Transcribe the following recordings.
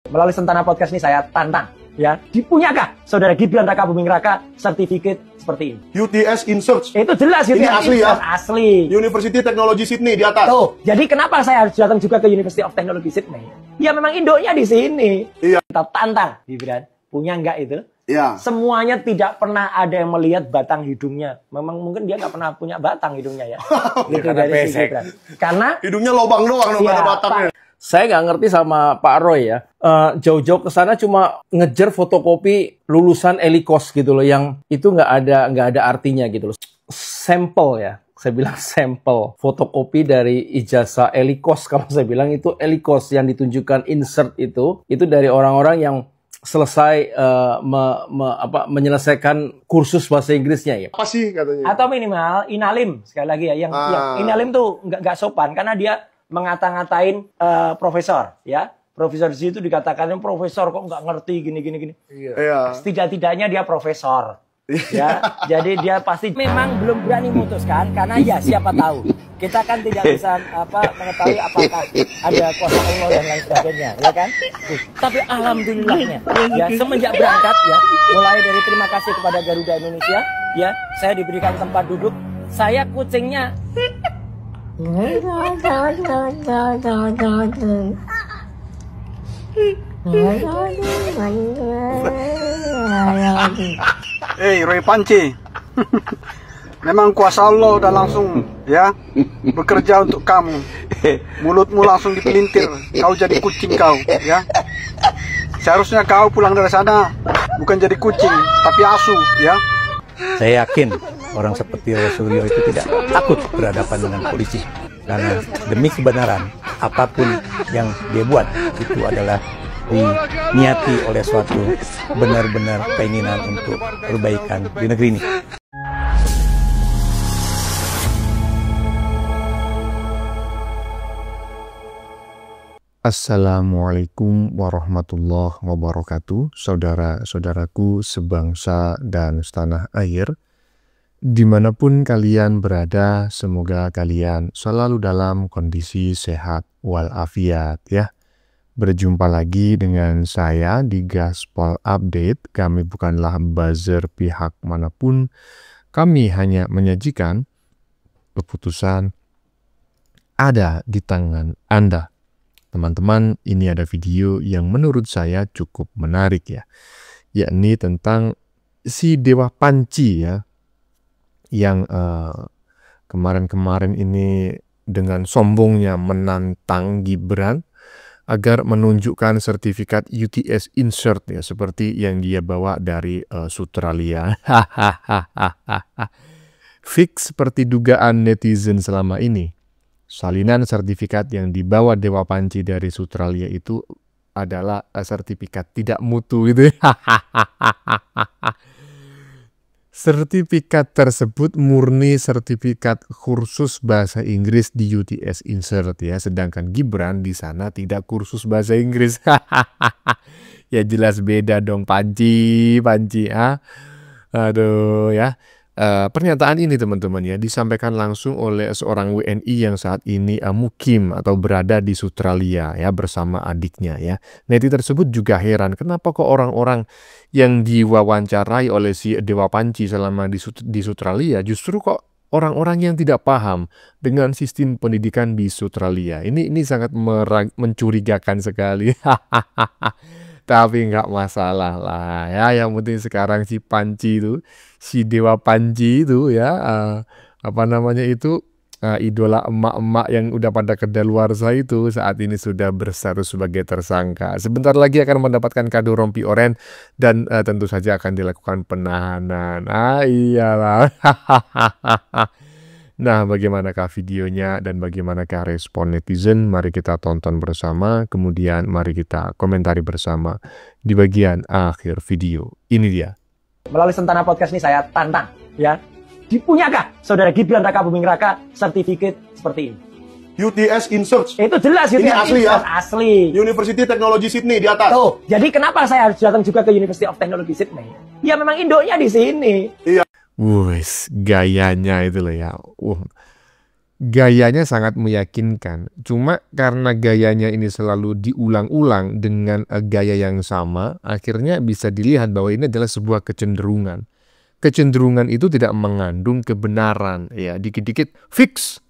Melalui Sentana Podcast ini saya tantang, ya, dipunyakah saudara Gibran Rakabuming Raka sertifikat seperti ini? UTS Insearch. Itu jelas UTS ini asli Insearch, ya? Asli. University Technology Sydney di atas. Tuh, jadi kenapa saya harus datang juga ke University of Technology Sydney? Ya memang induknya di sini. Iya. Kita tantang, Gibran. Punya nggak itu? Iya. Semuanya tidak pernah ada yang melihat batang hidungnya. Memang mungkin dia nggak pernah punya batang hidungnya ya. Gitu dari si Gibran. Karena hidungnya lobang doang, nggak ada batangnya. Saya nggak ngerti sama Pak Roy ya. Jauh-jauh ke sana cuma ngejar fotokopi lulusan Elikos gitu loh, yang itu nggak ada artinya gitu loh. Sampel ya, saya bilang sampel fotokopi dari ijazah Elikos. Kalau saya bilang itu Elikos yang ditunjukkan insert itu dari orang-orang yang selesai menyelesaikan kursus bahasa Inggrisnya ya. Apa sih katanya? Atau minimal Inalim sekali lagi ya. Yang Inalim tuh nggak sopan karena dia mengata-ngatain profesor, ya. Profesor di situ dikatakan profesor kok nggak ngerti gini. Iya. Setidak-tidaknya dia profesor, ya. Jadi dia pasti memang belum berani memutuskan karena ya siapa tahu kita kan tidak bisa mengetahui apakah ada kuasa Allah dan lain sebagainya, ya kan? Tapi alhamdulillahnya, ya semenjak berangkat ya, mulai dari terima kasih kepada Garuda Indonesia, ya saya diberikan tempat duduk, saya kucingnya. Hey Roy Panci, memang kuasa Allah udah langsung ya bekerja untuk kamu. Mulutmu langsung dipelintir, kau jadi kucing kau ya. Seharusnya kau pulang dari sana bukan jadi kucing tapi asu ya. Saya yakin orang seperti Rasulullah itu tidak takut berhadapan dengan polisi. Karena demi kebenaran, apapun yang dia buat itu adalah diniati oleh suatu benar-benar keinginan untuk perbaikan di negeri ini. Assalamualaikum warahmatullahi wabarakatuh, saudara-saudaraku sebangsa dan setanah air. Dimanapun kalian berada, semoga kalian selalu dalam kondisi sehat walafiat ya. Berjumpa lagi dengan saya di Gaspol Update. Kami bukanlah buzzer pihak manapun. Kami hanya menyajikan keputusan ada di tangan Anda. Teman-teman, ini ada video yang menurut saya cukup menarik ya. Yakni tentang si Dewa Panci ya. Yang kemarin-kemarin ini dengan sombongnya menantang Gibran agar menunjukkan sertifikat UTS Insert ya, seperti yang dia bawa dari Sutralia. Fix seperti dugaan netizen selama ini. Salinan sertifikat yang dibawa Dewa Panci dari Sutralia itu adalah sertifikat tidak mutu gitu. Sertifikat tersebut murni sertifikat kursus bahasa Inggris di UTS Insert ya, sedangkan Gibran di sana tidak kursus bahasa Inggris. Ya jelas beda dong Panci ah. Aduh ya. Pernyataan ini teman-teman ya disampaikan langsung oleh seorang WNI yang saat ini mukim atau berada di Sutralia ya bersama adiknya ya. Netizen tersebut juga heran kenapa kok orang-orang yang diwawancarai oleh si Dewa Panci selama di Sutralia justru kok orang-orang yang tidak paham dengan sistem pendidikan di Sutralia. Ini sangat mencurigakan sekali. Tapi nggak masalah lah ya, yang penting sekarang si Panci itu, si Dewa Panci itu ya, idola emak-emak yang udah pada kedaluarsa itu saat ini sudah berstatus sebagai tersangka. Sebentar lagi akan mendapatkan kado rompi oren dan tentu saja akan dilakukan penahanan. Iyalah. Nah, bagaimanakah videonya dan bagaimanakah respon netizen? Mari kita tonton bersama, kemudian mari kita komentari bersama di bagian akhir video. Ini dia. Melalui Sentana Podcast ini saya tantang, ya. Dipunyakah saudara Gibran Rakabuming Raka sertifikat seperti ini? UTS Insearch. Itu jelas UTS ini asli Insearch, ya? Asli. University Technology Sydney di atas. Tuh, jadi kenapa saya harus datang juga ke University of Technology Sydney? Ya memang induknya di sini. Iya. Wes, gayanya itu loh ya. Gayanya sangat meyakinkan. Cuma karena gayanya ini selalu diulang-ulang dengan gaya yang sama, akhirnya bisa dilihat bahwa ini adalah sebuah kecenderungan. Kecenderungan itu tidak mengandung kebenaran, ya. Dikit-dikit fix.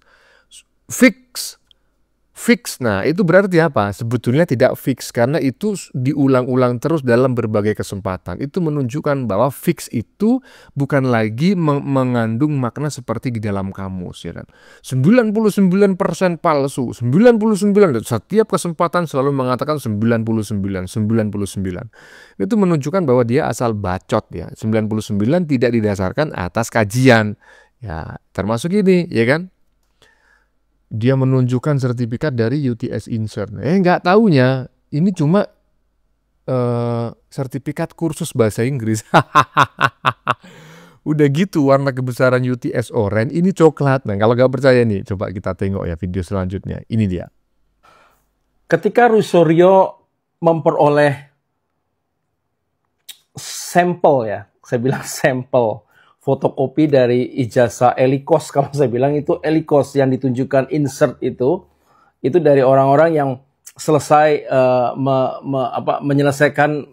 Nah, itu berarti apa? Sebetulnya tidak fix karena itu diulang-ulang terus dalam berbagai kesempatan. Itu menunjukkan bahwa fix itu bukan lagi mengandung makna seperti di dalam kamus, ya kan. 99% palsu, 99, setiap kesempatan selalu mengatakan 99. Itu menunjukkan bahwa dia asal bacot, ya. 99 tidak didasarkan atas kajian. Ya, termasuk ini, ya kan? Dia menunjukkan sertifikat dari UTS Insert. Nggak taunya ini cuma sertifikat kursus bahasa Inggris. Udah gitu warna kebesaran UTS oranye, ini coklat. Nah, kalau nggak percaya nih, coba kita tengok ya video selanjutnya. Ini dia. Ketika Rusorio memperoleh sampel, ya, saya bilang sampel fotokopi dari ijazah Elikos, kalau saya bilang itu Elikos yang ditunjukkan insert itu dari orang-orang yang selesai menyelesaikan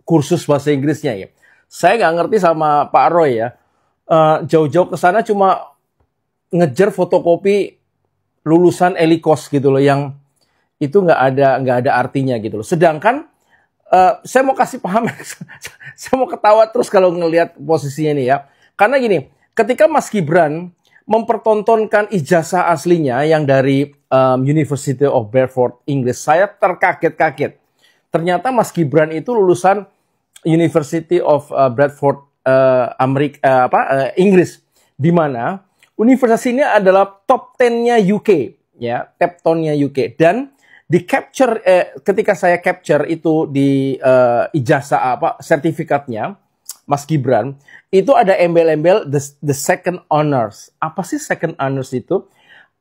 kursus bahasa Inggrisnya, ya. Saya nggak ngerti sama Pak Roy, ya, jauh-jauh ke sana cuma ngejar fotokopi lulusan Elikos gitu loh, yang itu nggak ada artinya gitu loh. Sedangkan saya mau kasih paham, saya mau ketawa terus kalau ngelihat posisinya ini, ya. Karena gini, ketika Mas Gibran mempertontonkan ijazah aslinya yang dari University of Bradford, Inggris, saya terkaget-kaget. Ternyata Mas Gibran itu lulusan University of Bradford, Inggris, di mana universitas ini adalah top 10-nya UK, ya, top 10-nya UK. Dan di capture, ketika saya capture itu di ijazah sertifikatnya Mas Gibran, itu ada embel-embel the second honors. Apa sih second honors itu?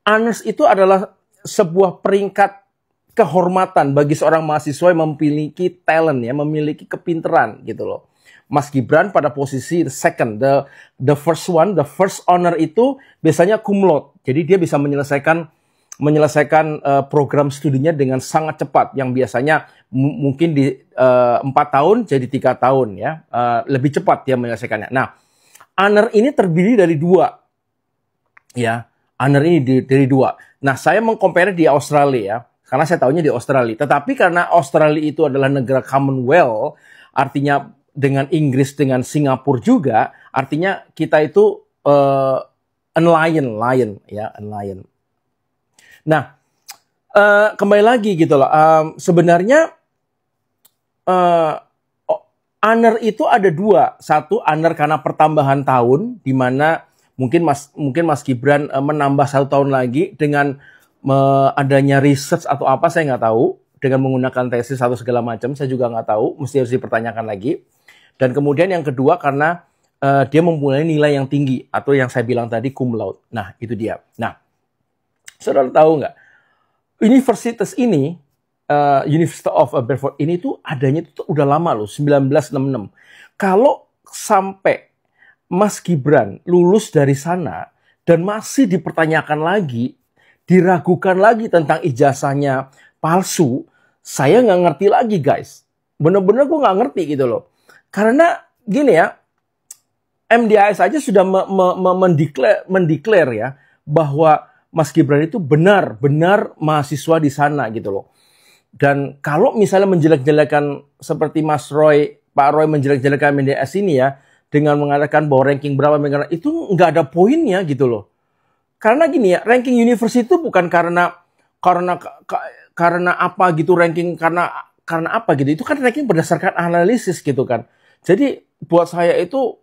Honors itu adalah sebuah peringkat kehormatan bagi seorang mahasiswa yang memiliki talent, ya, memiliki kepinteran gitu loh. Mas Gibran pada posisi the second, the first one, the first honor itu biasanya cum laude. Jadi dia bisa menyelesaikan program studinya dengan sangat cepat, yang biasanya mungkin di 4 tahun jadi 3 tahun, ya, lebih cepat dia menyelesaikannya. Nah, honor ini terdiri dari 2, ya, honor ini dari 2. Nah, saya mengcompare di Australia, ya, karena saya tahunya di Australia. Tetapi karena Australia itu adalah negara Commonwealth, artinya dengan Inggris dengan Singapura juga, artinya kita itu lion, ya, lion. Nah, kembali lagi gitu loh. Sebenarnya honor itu ada 2. Satu, honor karena pertambahan tahun, di mana mungkin Mas Gibran menambah 1 tahun lagi dengan adanya research atau apa, saya nggak tahu, dengan menggunakan tesis atau segala macam, saya juga nggak tahu, mesti harus dipertanyakan lagi. Dan kemudian yang kedua karena dia mempunyai nilai yang tinggi, atau yang saya bilang tadi cum laude. Nah, itu dia. Nah, saudara tahu nggak, universitas ini, University of Bradford ini tuh adanya tuh udah lama loh, 1966. Kalau sampai Mas Gibran lulus dari sana dan masih dipertanyakan lagi, diragukan lagi tentang ijazahnya palsu, saya nggak ngerti lagi, guys. Bener-bener gue nggak ngerti gitu loh. Karena gini ya, MDIS aja sudah mendeklar ya, bahwa Mas Gibran itu benar-benar mahasiswa di sana gitu loh. Dan kalau misalnya menjelek-jelekan seperti Pak Roy menjelek-jelekan MDIS ini ya, dengan mengatakan bahwa ranking berapa, itu nggak ada poinnya gitu loh. Karena gini ya, ranking university itu bukan karena apa gitu, ranking karena apa gitu. Itu kan ranking berdasarkan analisis gitu kan. Jadi buat saya itu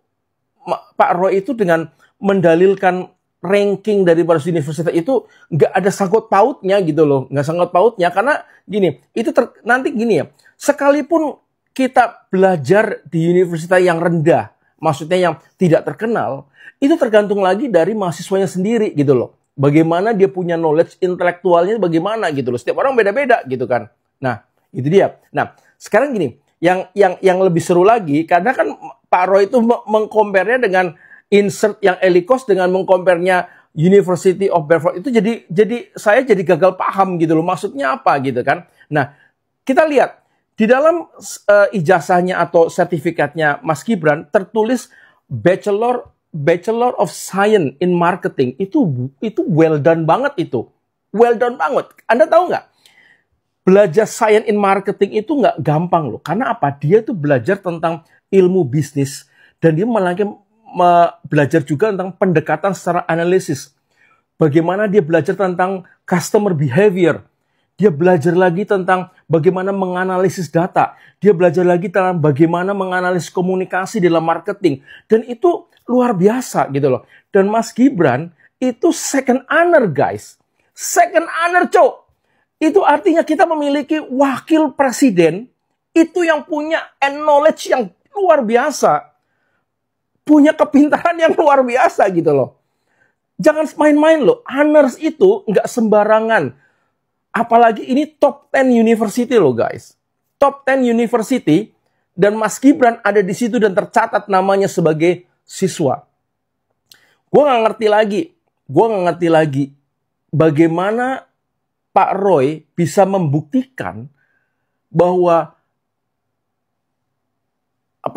Pak Roy itu dengan mendalilkan ranking dari baris universitas itu nggak ada sangkut pautnya gitu loh, nggak sangkut pautnya, karena gini, itu nanti gini ya, sekalipun kita belajar di universitas yang rendah, maksudnya yang tidak terkenal, itu tergantung lagi dari mahasiswanya sendiri gitu loh, bagaimana dia punya knowledge intelektualnya bagaimana gitu loh, setiap orang beda-beda gitu kan. Nah itu dia. Nah sekarang gini, yang lebih seru lagi, karena kan Pak Roy itu mengkomparnya dengan insert yang Elikos dengan mengkomparnya University of Bedford. Itu jadi saya jadi gagal paham gitu loh. Maksudnya apa gitu kan. Nah, kita lihat di dalam ijazahnya atau sertifikatnya Mas Gibran tertulis Bachelor of Science in Marketing. Itu well done banget itu. Well done banget. Anda tahu nggak? Belajar Science in Marketing itu nggak gampang loh. Karena apa? Dia tuh belajar tentang ilmu bisnis. Dan dia belajar juga tentang pendekatan secara analisis. Bagaimana dia belajar tentang customer behavior. Dia belajar lagi tentang bagaimana menganalisis data. Dia belajar lagi tentang bagaimana menganalisis komunikasi dalam marketing. Dan itu luar biasa gitu loh. Dan Mas Gibran itu second honor guys. Second honor cok. Itu artinya kita memiliki wakil presiden itu yang punya knowledge yang luar biasa. Punya kepintaran yang luar biasa gitu loh. Jangan main-main loh. Honors itu nggak sembarangan. Apalagi ini top 10 university loh guys. Top 10 university. Dan Mas Gibran ada di situ dan tercatat namanya sebagai siswa. Gue nggak ngerti lagi. Bagaimana Pak Roy bisa membuktikan bahwa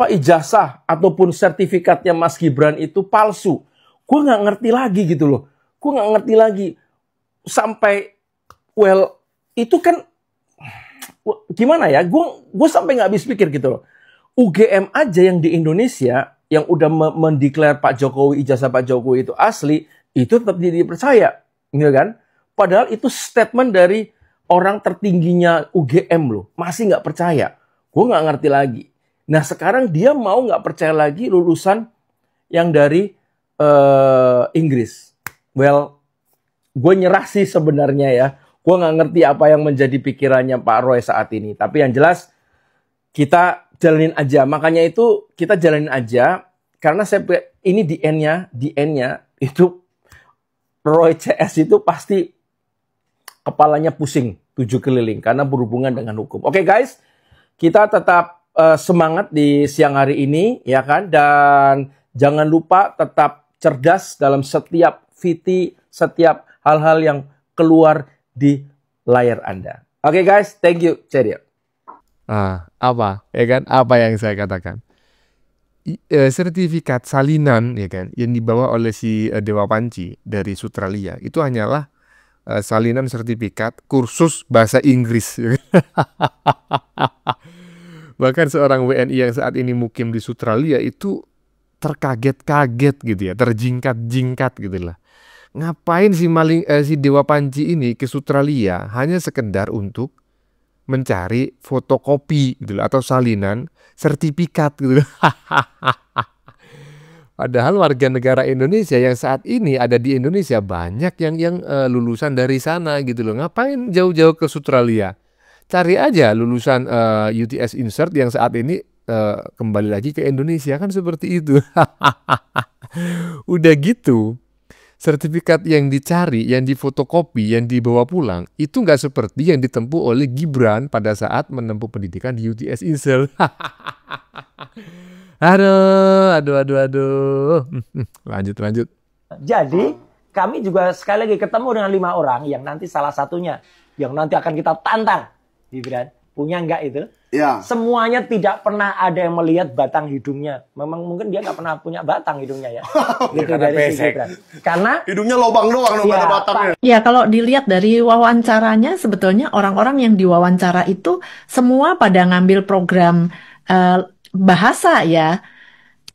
ijazah ataupun sertifikatnya Mas Gibran itu palsu. Gue nggak ngerti lagi gitu loh. Gue nggak ngerti lagi. Sampai, itu kan gimana ya? Gue sampai nggak habis pikir gitu loh. UGM aja yang di Indonesia, yang udah mendeklar Pak Jokowi, ijazah Pak Jokowi itu asli, itu tetap dipercaya. Gitu kan? Padahal itu statement dari orang tertingginya UGM loh. Masih nggak percaya. Gue nggak ngerti lagi. Nah sekarang dia mau nggak percaya lagi lulusan yang dari Inggris. Gue nyerah sih sebenarnya ya. Gue nggak ngerti apa yang menjadi pikirannya Pak Roy saat ini. Tapi yang jelas kita jalanin aja. Makanya itu kita jalanin aja. Karena ini di end-nya itu Roy CS itu pasti kepalanya pusing 7 keliling. Karena berhubungan dengan hukum. Oke guys, kita tetap semangat di siang hari ini ya kan, dan jangan lupa tetap cerdas dalam setiap VT, setiap hal-hal yang keluar di layar Anda. Oke guys, thank you. Ceria. Apa ya kan? Apa yang saya katakan? Sertifikat salinan ya kan yang dibawa oleh si Dewa Panci dari Sutralia itu hanyalah salinan sertifikat kursus bahasa Inggris. Bahkan seorang WNI yang saat ini mukim di Sutralia itu terkaget-kaget gitu ya, terjingkat-jingkat gitu lah. Ngapain si Dewa Panci ini ke Sutralia hanya sekedar untuk mencari fotokopi gitu lah, atau salinan sertifikat gitu. Padahal warga negara Indonesia yang saat ini ada di Indonesia banyak yang lulusan dari sana gitu loh. Ngapain jauh-jauh ke Sutralia? Cari aja lulusan UTS Insert yang saat ini kembali lagi ke Indonesia, kan seperti itu. Udah gitu, sertifikat yang dicari, yang difotokopi, yang dibawa pulang, itu nggak seperti yang ditempuh oleh Gibran pada saat menempuh pendidikan di UTS Insert. Aduh. Lanjut. Jadi, kami juga sekali lagi ketemu dengan 5 orang yang nanti salah satunya, yang nanti akan kita tantang. Gibran, punya enggak itu? Ya. Semuanya tidak pernah ada yang melihat batang hidungnya. Memang mungkin dia nggak pernah punya batang hidungnya ya. Gitu dari si Gibran. Karena hidungnya lobang doang, nggak ada batangnya. Ya, kalau dilihat dari wawancaranya, sebetulnya orang-orang yang diwawancara itu semua pada ngambil program bahasa ya.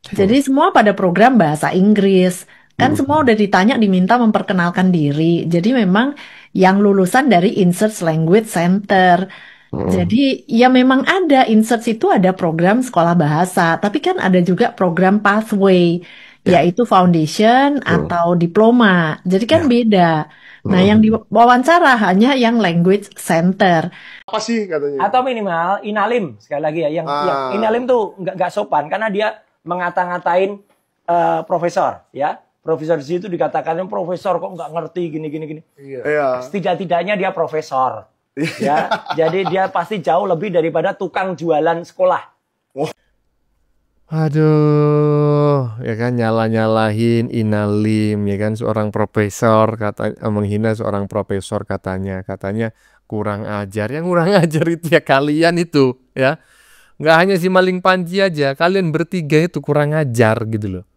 Jadi semua pada program bahasa Inggris. Kan semua udah ditanya, diminta memperkenalkan diri. Jadi memang yang lulusan dari Insert Language Center. Jadi ya memang ada, Insert itu ada program sekolah bahasa. Tapi kan ada juga program pathway, yaitu foundation atau diploma. Jadi kan beda. Nah yang diwawancara hanya yang language center. Apa sih katanya? atau minimal inalim sekali lagi ya. Yang inalim tuh nggak sopan karena dia ngata-ngatain profesor ya. Profesor di situ dikatakan profesor kok nggak ngerti gini. Iya. Setidak-tidaknya dia profesor. Ya, jadi dia pasti jauh lebih daripada tukang jualan sekolah. Aduh, ya kan nyala-nyalahin Inalim, ya kan seorang profesor menghina seorang profesor katanya kurang ajar. Yang kurang ajar itu ya kalian itu, ya. Nggak hanya si Maling Panji aja, kalian bertiga itu kurang ajar gitu loh.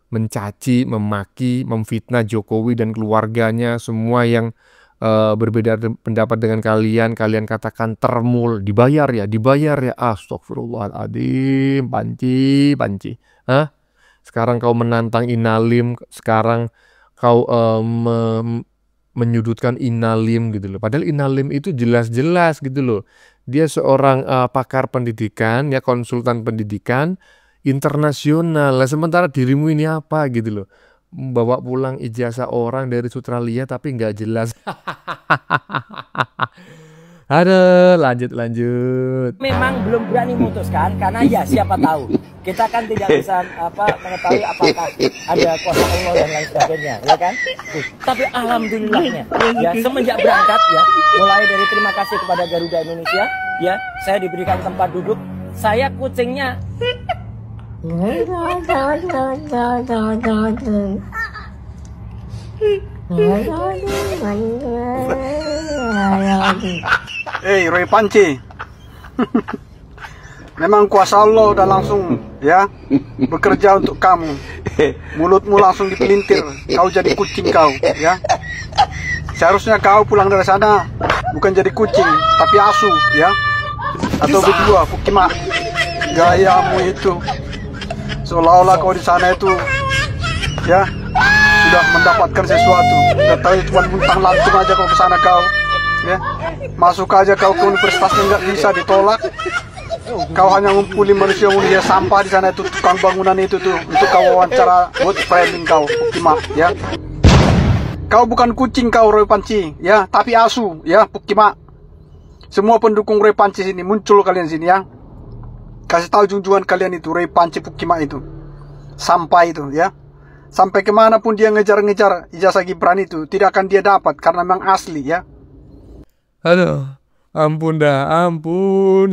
Mencaci, memaki, memfitnah Jokowi dan keluarganya, semua yang berbeda pendapat dengan kalian katakan termul, dibayar ya, astagfirullahaladzim, Panci, hah? Sekarang kau menantang Inalim, sekarang kau menyudutkan Inalim gitu loh, padahal Inalim itu jelas-jelas gitu loh, dia seorang pakar pendidikan, ya konsultan pendidikan internasional lah, sementara dirimu ini apa gitu loh, bawa pulang ijazah orang dari Australia tapi nggak jelas. Aduh, lanjut. Memang belum berani memutuskan karena ya siapa tahu kita kan tidak bisa mengetahui apakah ada kuasa Allah dan lain sebagainya, ya kan? Tapi alhamdulillahnya ya semenjak berangkat ya, mulai dari terima kasih kepada Garuda Indonesia ya, saya diberikan tempat duduk, saya kucingnya Roy Panci. Memang kuasa Allah udah langsung ya bekerja untuk kamu. Mulutmu langsung dipelintir, kau jadi kucing kau ya. Seharusnya kau pulang dari sana bukan jadi kucing tapi asu ya. Atau berdua Pukima. Gayamu itu seolah-olah kau di sana itu ya sudah mendapatkan sesuatu. Tahu cuma muntah langsung aja kau ke sana kau ya. Masuk aja kau ke universitasnya nggak bisa ditolak. Kau hanya ngumpulin manusia sampah di sana itu, tukang bangunan itu tuh untuk kau wawancara buat framing kau Pukima ya. Kau bukan kucing kau Roy Panci ya, tapi asu ya Pukima. Semua pendukung Roy Panci sini muncul kalian sini ya. Kasih tahu junjungan kalian itu Roy Panci Pukima itu sampai itu ya. Sampai kemanapun dia ngejar-ngejar ijazah Gibran itu tidak akan dia dapat karena memang asli ya. Aduh, ampun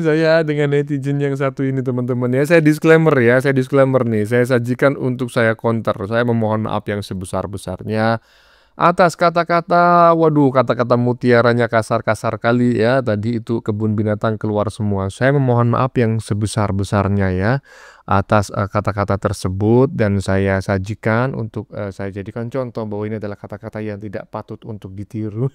saya dengan netizen yang satu ini teman-teman ya. Saya disclaimer nih, saya sajikan untuk saya counter. Saya memohon maaf yang sebesar-besarnya atas kata-kata mutiaranya kasar-kasar kali ya. Tadi itu kebun binatang keluar semua. Saya memohon maaf yang sebesar-besarnya ya atas kata-kata tersebut, dan saya sajikan untuk saya jadikan contoh bahwa ini adalah kata-kata yang tidak patut untuk ditiru.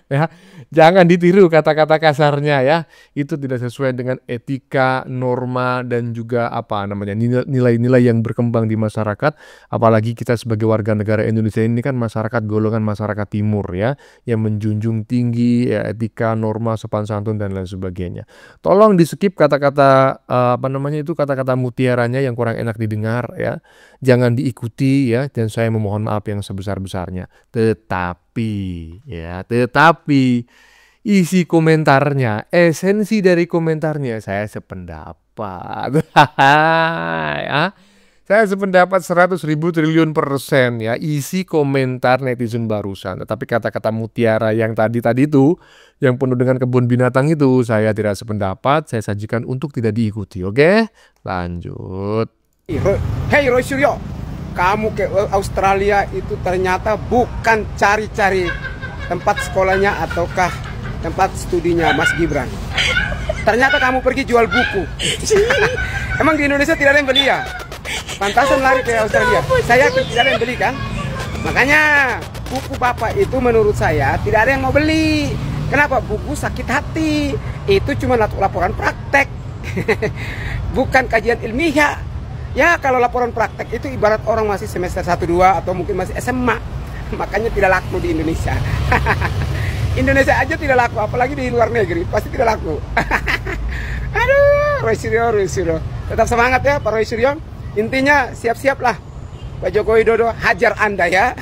Ya, jangan ditiru kata-kata kasarnya ya. Itu tidak sesuai dengan etika, norma, dan juga nilai-nilai yang berkembang di masyarakat. Apalagi kita sebagai warga negara Indonesia ini kan masyarakat golongan masyarakat timur ya, yang menjunjung tinggi ya, etika, norma, sopan santun dan lain sebagainya. Tolong di skip kata-kata itu kata-kata mutiaranya yang kurang enak didengar ya. Jangan diikuti ya, dan saya memohon maaf yang sebesar-besarnya. Tetapi isi komentarnya, esensi dari komentarnya saya sependapat. Ya. Saya sependapat 100.000 triliun % ya isi komentar netizen barusan. Tetapi kata-kata mutiara yang tadi itu, yang penuh dengan kebun binatang itu, saya tidak sependapat. Saya sajikan untuk tidak diikuti. Oke? Lanjut. Hey Roy Suryo, kamu ke Australia itu ternyata bukan cari-cari tempat sekolahnya ataukah tempat studinya Mas Gibran. Ternyata kamu pergi jual buku. Emang di Indonesia tidak ada yang beli ya? Pantasan lari ke Australia. Saya tidak ada yang beli kan? Makanya buku Bapak itu menurut saya tidak ada yang mau beli. Kenapa? Buku sakit hati. Itu cuma laporan praktek. Bukan kajian ilmiah. Ya kalau laporan praktek itu ibarat orang masih semester 1-2 atau mungkin masih SMA. Makanya tidak laku di Indonesia. Indonesia aja tidak laku, apalagi di luar negeri pasti tidak laku. Aduh, Roy Suryo. Tetap semangat ya Pak Roy Suryo. Intinya siap-siaplah Pak Joko Widodo hajar Anda ya.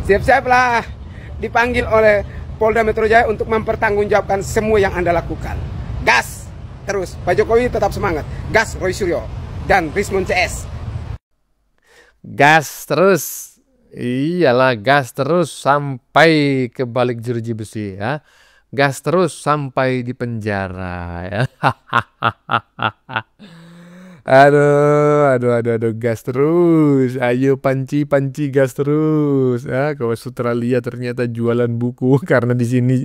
Siap-siaplah dipanggil oleh Polda Metro Jaya untuk mempertanggungjawabkan semua yang Anda lakukan. Gas terus, Pak Jokowi tetap semangat. Gas Roy Suryo dan Rismon CS. Gas terus. Iyalah, gas terus sampai ke balik jeruji besi ya. gas terus sampai di penjara ya. Aduh, gas terus. Ayo Panci gas terus. Ya, ke Australia ternyata jualan buku karena di sini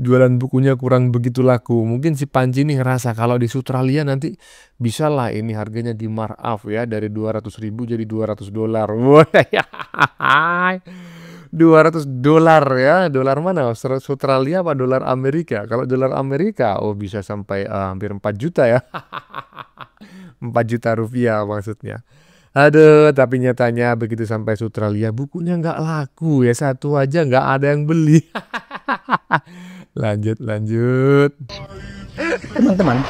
jualan bukunya kurang begitu laku. Mungkin si Panci nih ngerasa kalau di Australia nanti bisa lah ini harganya di markup ya dari 200.000 jadi $200. Wah, $200 ya. Dolar mana? Australia apa dolar Amerika? Kalau dolar Amerika bisa sampai hampir 4 juta ya. 4 juta rupiah maksudnya. Aduh, tapi nyatanya begitu sampai Australia bukunya nggak laku ya, satu aja nggak ada yang beli. Lanjut. Teman-teman,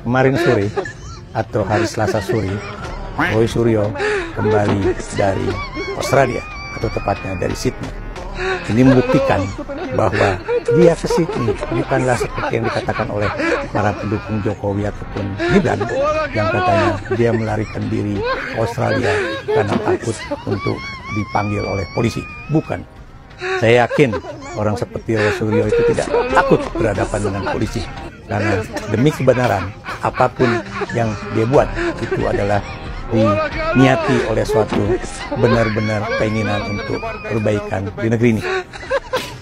kemarin sore atau hari Selasa sore, Roy Suryo kembali dari Australia atau tepatnya dari Sydney. Ini membuktikan bahwa dia ke Sydney bukanlah seperti yang dikatakan oleh para pendukung Jokowi ataupun Gibran yang katanya dia melarikan diri ke Australia karena takut untuk dipanggil oleh polisi. Bukan. Saya yakin orang seperti Roy Suryo itu tidak takut berhadapan dengan polisi. Karena demi kebenaran, apapun yang dia buat itu adalah diniati oleh suatu benar-benar keinginan untuk perbaikan di negeri ini.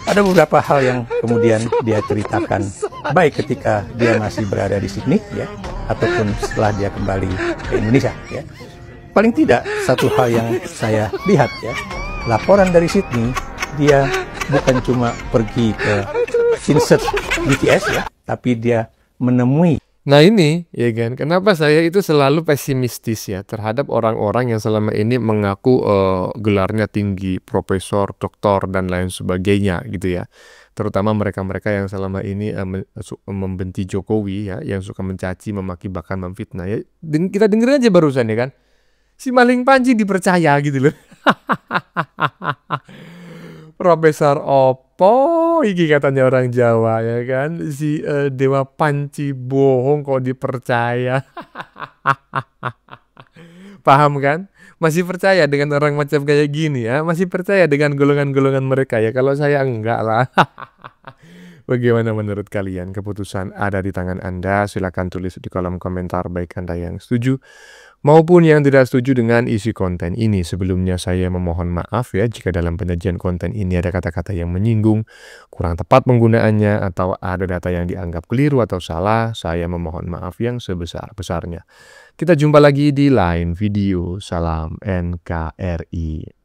Ada beberapa hal yang kemudian dia ceritakan baik ketika dia masih berada di Sydney ya, ataupun setelah dia kembali ke Indonesia ya. Paling tidak satu hal yang saya lihat ya, laporan dari Sydney dia bukan cuma pergi ke insert BTS ya, tapi dia menemui. Nah ini, ya kan, kenapa saya itu selalu pesimistis ya terhadap orang-orang yang selama ini mengaku gelarnya tinggi, profesor, doktor, dan lain sebagainya gitu ya. Terutama mereka-mereka yang selama ini membenci Jokowi ya, yang suka mencaci, memaki, bahkan memfitnah ya. Kita dengerin aja barusan ya kan, si Maling Panji dipercaya gitu loh. Profesor Opo, iki katanya orang Jawa ya kan, si Dewa Panci bohong kok dipercaya. Paham kan? Masih percaya dengan orang macam kayak gini ya, masih percaya dengan golongan-golongan mereka ya. Kalau saya enggak lah. Bagaimana menurut kalian? Keputusan ada di tangan Anda. Silakan tulis di kolom komentar baik Anda yang setuju maupun yang tidak setuju dengan isi konten ini. Sebelumnya saya memohon maaf ya jika dalam penyajian konten ini ada kata-kata yang menyinggung, kurang tepat penggunaannya, atau ada data yang dianggap keliru atau salah. Saya memohon maaf yang sebesar-besarnya. Kita jumpa lagi di lain video. Salam NKRI.